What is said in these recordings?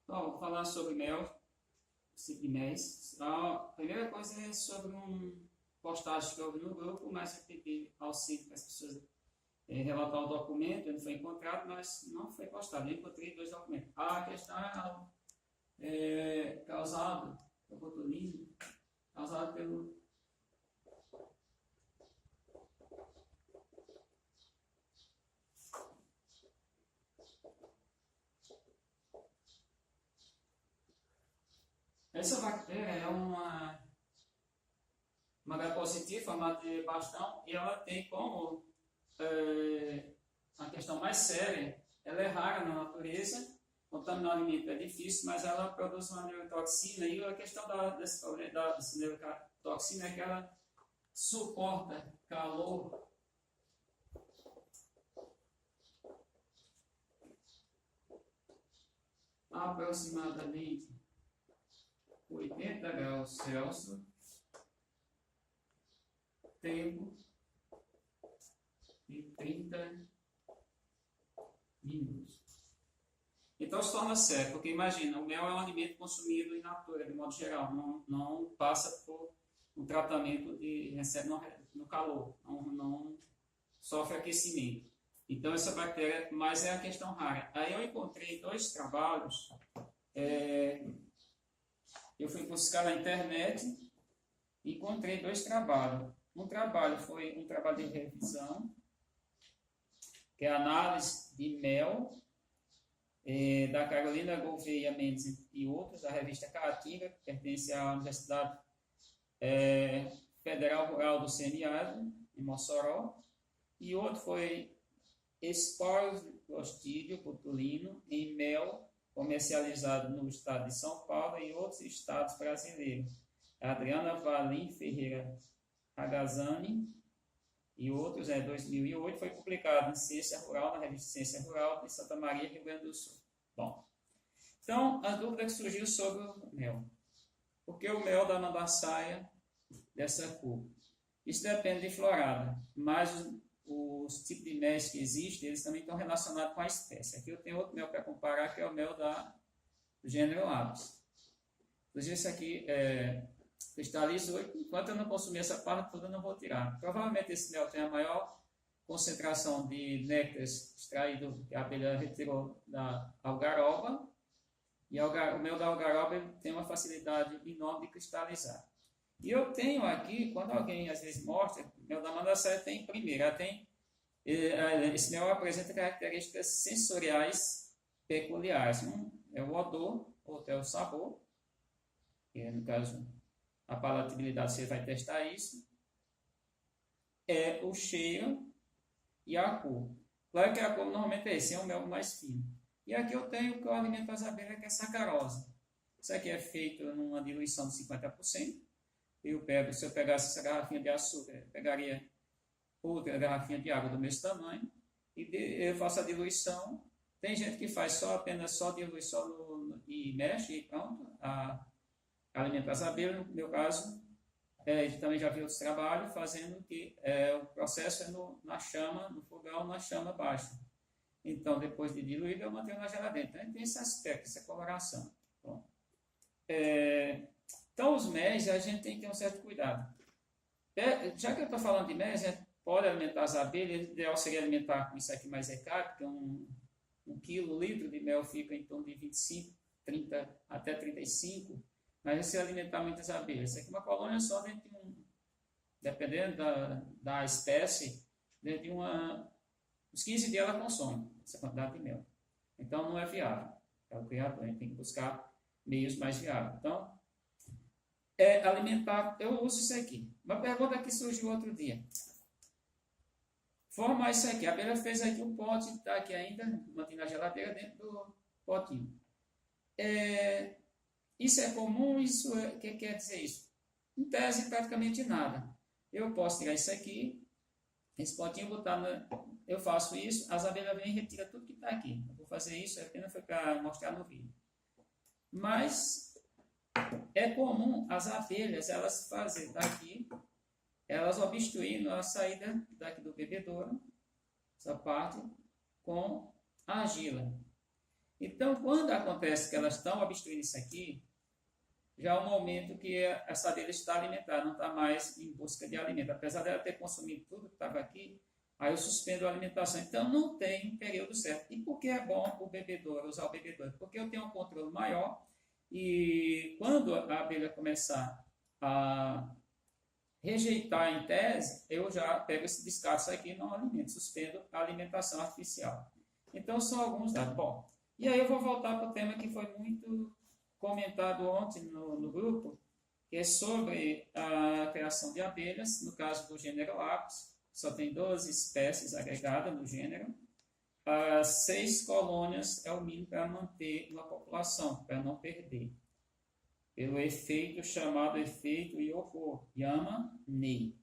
Bom, vou falar sobre mel, tipo de mel. A primeira coisa é sobre um postagem que houve no grupo, mas eu pedi auxílio para as pessoas relatar o documento, ele foi encontrado, mas não foi postado. Eu encontrei dois documentos. A questão é causada, eu botulino, causada pelo essa bactéria é uma Gram-positiva formada de bastão e ela tem como a questão mais séria, ela é rara na natureza, contaminar o alimento é difícil, mas ela produz uma neurotoxina e a questão desse problema dessa neurotoxina é que ela suporta calor aproximadamente 80 graus Celsius, tempo de 30 minutos. Então se torna sério, porque imagina, o mel é um alimento consumido in natura, de modo geral, não passa por um tratamento de recebe no calor, não sofre aquecimento. Então essa bactéria, mas é a questão rara. Aí eu encontrei dois trabalhos, eu fui buscar na internet e encontrei dois trabalhos. Um trabalho foi um trabalho de revisão, que é a análise de mel, da Carolina Gouveia Mendes e outros, da revista Caatinga, que pertence à Universidade Federal Rural do Semiárido, em Mossoró. E outro foi esporos de Clostridium botulino em mel comercializado no estado de São Paulo e outros estados brasileiros. Adriana Valim Ferreira Ragazzani e outros, 2008, foi publicado em Ciência Rural, na revista Ciência Rural de Santa Maria, Rio Grande do Sul. Bom, então, a dúvida que surgiu sobre o mel. Por que o mel da mandaçaia dessa cor? Isso depende de florada, mas os tipos de mel que existem, eles também estão relacionados com a espécie. Aqui eu tenho outro mel para comparar, que é o mel do gênero Apis. Inclusive, esse aqui cristalizou, enquanto eu não consumir essa parte toda, eu não vou tirar. Provavelmente esse mel tem a maior concentração de néctares extraído que a abelha retirou da algaroba, e o mel da algaroba tem uma facilidade enorme de cristalizar. E eu tenho aqui, quando alguém às vezes mostra, o mel da mandaçaia tem, primeiro, esse mel apresenta características sensoriais peculiares. Um é o odor, outro é o sabor, que no caso a palatabilidade você vai testar isso, é o cheiro e a cor. Claro que a cor normalmente é esse, é um mel mais fino. E aqui eu tenho o que eu alimento as abelhas, que é sacarose. Isso aqui é feito numa diluição de 50%. Se eu pegasse essa garrafinha de açúcar, eu pegaria outra garrafinha de água do mesmo tamanho e eu faço a diluição. Tem gente que faz apenas dilui e mexe e pronto, alimenta as abelhas. No meu caso, também já vi outros trabalhos fazendo que o processo é na chama, no fogão, na chama baixa. Então, depois de diluído, eu mantenho na geladeira. Então, tem esse aspecto, essa coloração. Bom, então, os méis, a gente tem que ter um certo cuidado. Já que eu estou falando de méis, a gente pode alimentar as abelhas, o ideal seria alimentar com isso aqui mais recado, porque um quilolitro de mel fica em torno de 25, 30 até 35, mas se alimentar muitas abelhas. Isso aqui é uma colônia só dentro de dependendo da espécie, dentro de uns 15 dias ela consome essa quantidade de mel. Então, não é viável. É o criador, a gente tem que buscar meios mais viáveis. Então, alimentar, eu uso isso aqui. Uma pergunta que surgiu outro dia. Formar isso aqui, a abelha fez aqui um pote, está aqui ainda, mantendo na geladeira dentro do potinho. Isso é comum? O que quer dizer isso? Em tese, praticamente nada. Eu posso tirar isso aqui, esse potinho, eu faço isso, as abelhas vêm e retiram tudo que está aqui. Eu vou fazer isso, apenas foi para mostrar no vídeo. Mas é comum as abelhas, elas fazem daqui, elas obstruindo a saída daqui do bebedouro, essa parte, com argila. Então, quando acontece que elas estão obstruindo isso aqui, já é um momento que essa abelha está alimentada, não está mais em busca de alimento. Apesar dela ter consumido tudo que estava aqui, aí eu suspendo a alimentação. Então, não tem período certo. E por que é bom o bebedouro, usar o bebedouro? Porque eu tenho um controle maior e quando a abelha começar a rejeitar em tese, eu já pego esse descarte aqui e não alimento, suspendo a alimentação artificial. Então, são alguns dados. Bom, e aí eu vou voltar para o tema que foi muito comentado ontem no grupo, que é sobre a criação de abelhas, no caso do gênero Apis, só tem 12 espécies agregadas no gênero, 6 colônias é o mínimo para manter uma população, para não perder, pelo efeito chamado efeito Yokoyama-Nei.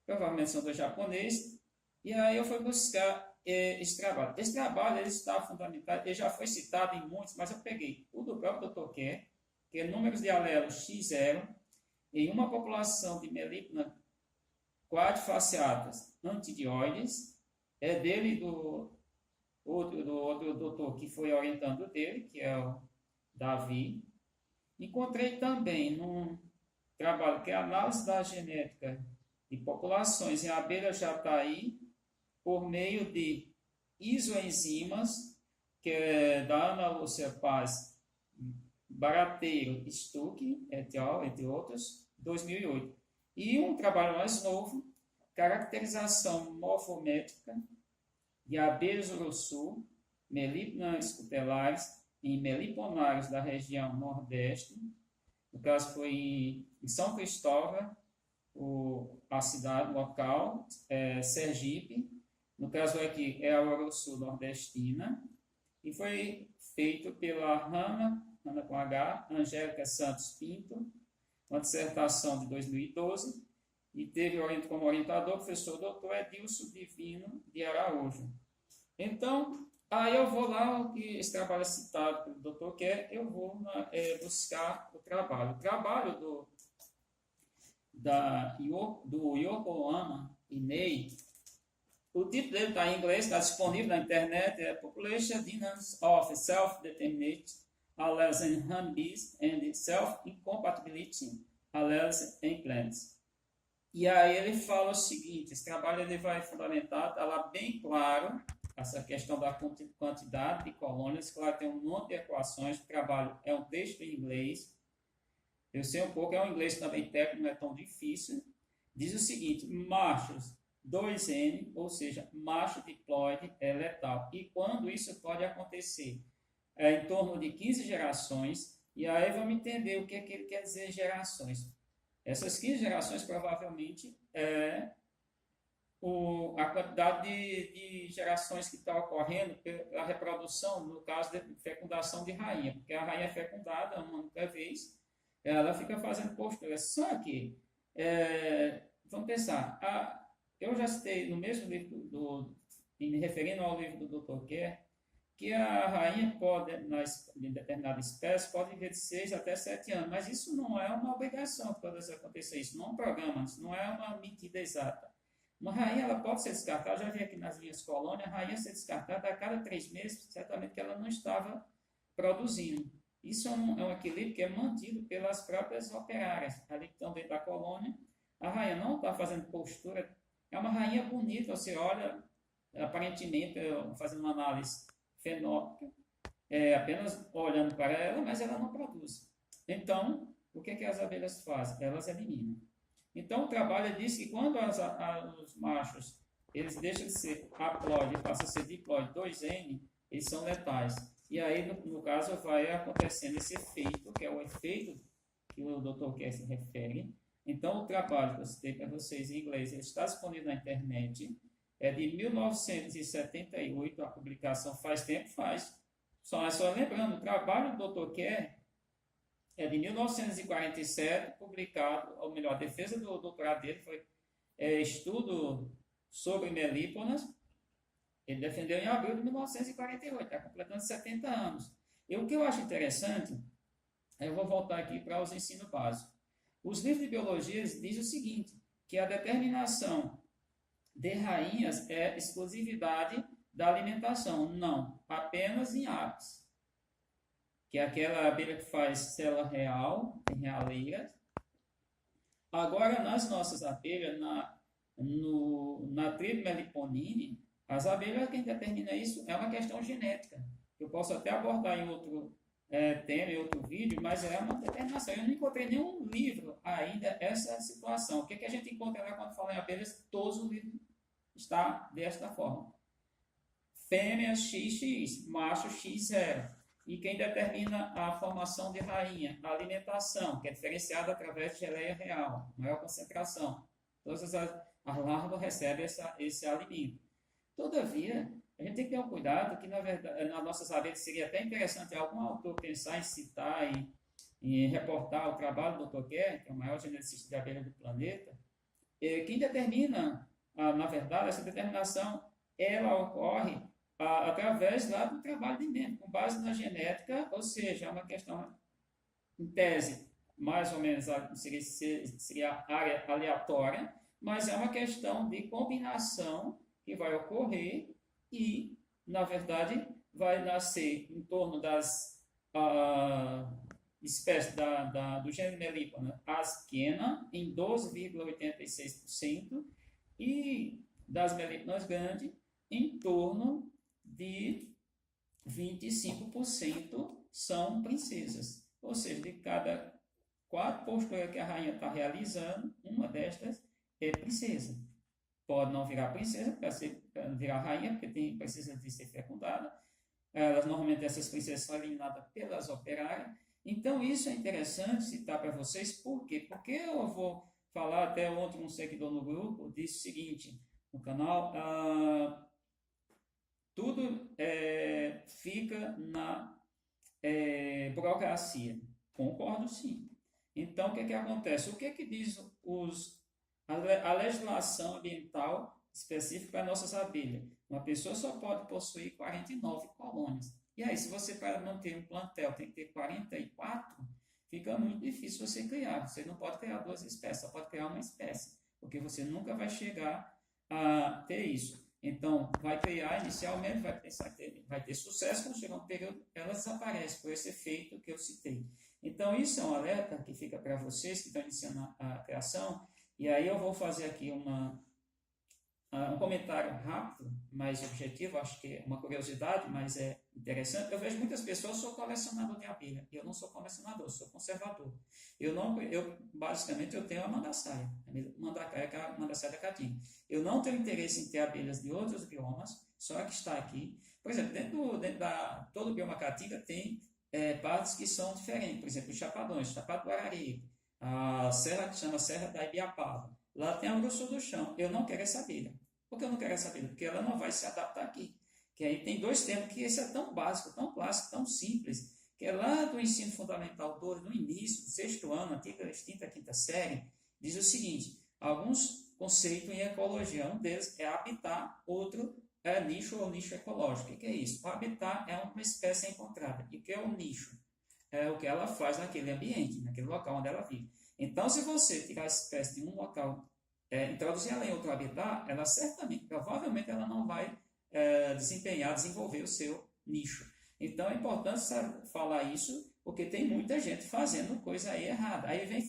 Provavelmente são do japonês, e aí eu fui buscar esse trabalho. Esse trabalho ele está fundamentado, ele já foi citado em muitos, mas eu peguei o do próprio Dr. Kerr, que é números de alelos X0, em uma população de Melipona quadrifaciatas antidioides, é dele do outro doutor que foi orientando dele, que é o Davi. Encontrei também num trabalho que é a análise da genética de populações em abelha jataí por meio de isoenzimas, que é da Ana Lúcia Paz Barateiro Stuck, et al., entre outros, 2008. E um trabalho mais novo, caracterização morfométrica de abelhas urussu, Melipona scutellarius, em meliponários da região Nordeste. No caso foi em São Cristóvão, a cidade local, Sergipe. No caso aqui é a urussu nordestina. E foi feito pela Ana com H, Angélica Santos Pinto, uma dissertação de 2012, e teve como orientador o professor doutor Edilson Divino de Araújo. Então, aí eu vou lá, esse trabalho é citado pelo Dr. Kerr, eu vou buscar o trabalho. O trabalho do Yokoyama e Nei, o título dele está em inglês, está disponível na internet, é Population Dynamics of Self-Determinate Alleles in Honeybees and Self-Incompatibility Alleles in Plants. E aí ele fala o seguinte, esse trabalho ele vai fundamentar, está lá bem claro, essa questão da quantidade de colônias, claro, tem um monte de equações, o trabalho é um texto em inglês, eu sei um pouco, é um inglês também técnico, não é tão difícil, diz o seguinte, machos 2N, ou seja, macho diploide é letal, e quando isso pode acontecer? Em torno de 15 gerações, e aí vamos entender o que ele quer dizer gerações. Essas 15 gerações provavelmente é a quantidade de gerações que está ocorrendo pela reprodução, no caso de fecundação de rainha, porque a rainha é fecundada uma única vez, ela fica fazendo postura. Só que, vamos pensar, eu já citei no mesmo livro, me referindo ao livro do Dr. Kerr, que a rainha pode, em determinada espécie, pode viver de 6 até 7 anos, mas isso não é uma obrigação para acontecer, isso não é um programa, isso não é uma medida exata. Uma rainha ela pode ser descartada, já vi aqui nas minhas colônias, a rainha ser descartada a cada 3 meses, certamente que ela não estava produzindo. Isso é um equilíbrio que é mantido pelas próprias operárias, ali que estão dentro da colônia. A rainha não está fazendo postura, é uma rainha bonita, você olha, aparentemente, fazendo uma análise fenótica, apenas olhando para ela, mas ela não produz. Então, o que as abelhas fazem? Elas eliminam. Então, o trabalho diz que quando os machos eles deixam de ser haploide e passam a ser diploide 2N, eles são letais. E aí, no caso, vai acontecendo esse efeito, que é o efeito que o Dr. Kerr se refere. Então, o trabalho que eu citei para vocês em inglês, ele está disponível na internet, é de 1978, a publicação faz tempo, faz. Só lembrando, o trabalho do Dr. Kerr é de 1947, publicado, ou melhor, a defesa do doutorado dele foi estudo sobre melíponas, ele defendeu em abril de 1948, está completando 70 anos. E o que eu acho interessante, eu vou voltar aqui para os ensinos básicos. Os livros de biologia dizem o seguinte, que a determinação de rainhas é exclusividade da alimentação. Não, apenas em aves. que é aquela abelha que faz célula real, tem realeiras. Agora, nas nossas abelhas, na tribo Meliponine, as abelhas, quem determina isso é uma questão genética. Eu posso até abordar em outro tema, em outro vídeo, mas é uma determinação. Eu não encontrei nenhum livro ainda essa situação. O que, que a gente encontra lá quando fala em abelhas? Todos os livros está desta forma. Fêmea XX, macho X0. E quem determina a formação de rainha, a alimentação, que é diferenciada através de geleia real, maior concentração. Todas as larvas recebem esse alimento. Todavia, a gente tem que ter um cuidado que, na verdade, nas nossas abelhas seria até interessante algum autor pensar em citar, em reportar o trabalho do Dr. Kerr, que é o maior geneticista de abelhas do planeta. Quem determina, na verdade, essa determinação, ela ocorre através lá do trabalho de mente, com base na genética, ou seja, é uma questão, em tese, mais ou menos seria área aleatória, mas é uma questão de combinação que vai ocorrer e, na verdade, vai nascer em torno das espécies do gênero Melipona, asquena, em 12,86%, e das Meliponas grandes, em torno de 25% são princesas. Ou seja, de cada 4 posturas que a rainha está realizando, uma destas é princesa. Pode não virar princesa, para virar rainha, porque precisa de ser fecundada. Normalmente essas princesas são eliminadas pelas operárias. Então isso é interessante citar para vocês. Por quê? Porque eu vou falar, até ontem um seguidor no grupo disse o seguinte, no canal, tudo fica na burocracia. Concordo, sim. Então, o que acontece? O que diz a legislação ambiental específica para nossas abelhas? Uma pessoa só pode possuir 49 colônias. E aí, se você, para manter um plantel, tem que ter 44, fica muito difícil você criar. Você não pode criar 2 espécies, só pode criar uma espécie, porque você nunca vai chegar a ter isso. Então, vai criar inicialmente, vai pensar que vai ter sucesso, quando chegar um período, ela desaparece, por esse efeito que eu citei. Então, isso é um alerta que fica para vocês que estão iniciando a criação, e aí eu vou fazer aqui um comentário rápido, mais objetivo, acho que é uma curiosidade, mas é interessante. Eu vejo muitas pessoas, eu sou colecionador de abelha, eu não sou colecionador, eu sou conservador. Basicamente, eu tenho a mandaçaia, que é a mandaçaia da caatinga. Eu não tenho interesse em ter abelhas de outros biomas, só a que está aqui. Por exemplo, todo o bioma caatinga tem partes que são diferentes. Por exemplo, os chapadões, Chapada do Araripe, a serra que chama Serra da Ibiapaba. Lá tem a grossura do chão. Eu não quero essa abelha. Por que eu não quero essa abelha? Porque ela não vai se adaptar aqui. Que aí tem 2 termos que esse é tão básico, tão clássico, tão simples, que é lá do ensino fundamental 2, no início, do 6º ano, antiga, extinta 5ª série, diz o seguinte, alguns conceitos em ecologia, um deles é habitat, outro é nicho ou nicho ecológico. O que é isso? O habitat é uma espécie encontrada. E o que é o nicho? É o que ela faz naquele ambiente, naquele local onde ela vive. Então, se você tirar a espécie de um local, introduzir ela em outro habitat, ela certamente, provavelmente, ela não vai desenvolver o seu nicho. Então, é importante falar isso, porque tem muita gente fazendo coisa aí errada. Aí vem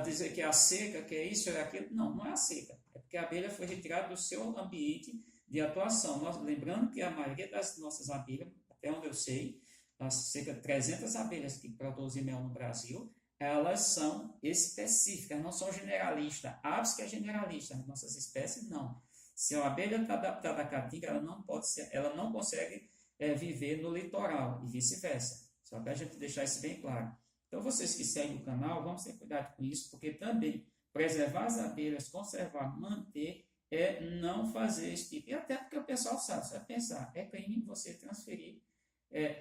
dizer que é a seca, que é isso, é aquilo. Não, não é a seca. É porque a abelha foi retirada do seu ambiente de atuação. Lembrando que a maioria das nossas abelhas, até onde eu sei, as cerca de 300 abelhas que produzem mel no Brasil, elas são específicas, não são generalistas. Aves que é generalista, as nossas espécies não. Se a abelha está adaptada à caatinga, ela não consegue viver no litoral e vice-versa. Só para a gente deixar isso bem claro. Então, vocês que seguem o canal, vamos ter cuidado com isso, porque também preservar as abelhas, conservar, manter, não fazer esse tipo. E até porque o pessoal sabe, você vai pensar, é crime você transferir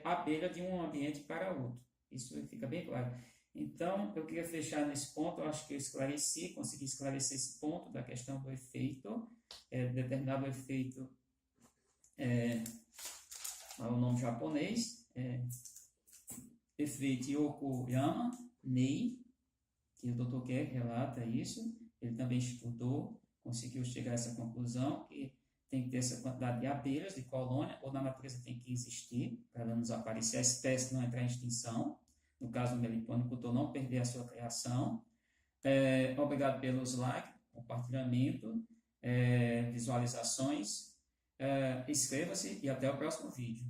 a abelha de um ambiente para outro. Isso fica bem claro. Então, eu queria fechar nesse ponto, eu acho que eu consegui esclarecer esse ponto da questão do efeito, determinado efeito, o nome japonês, efeito Yokoyama Nei, que o Dr. Kerr relata isso, ele também estudou, conseguiu chegar a essa conclusão, que tem que ter essa quantidade de abelhas, de colônia, ou na natureza tem que existir, para ela nos aparecer, a espécie não entrar em extinção, no caso do meliponicultor não perder a sua criação. Obrigado pelos likes, compartilhamento, visualizações, inscreva-se e até o próximo vídeo.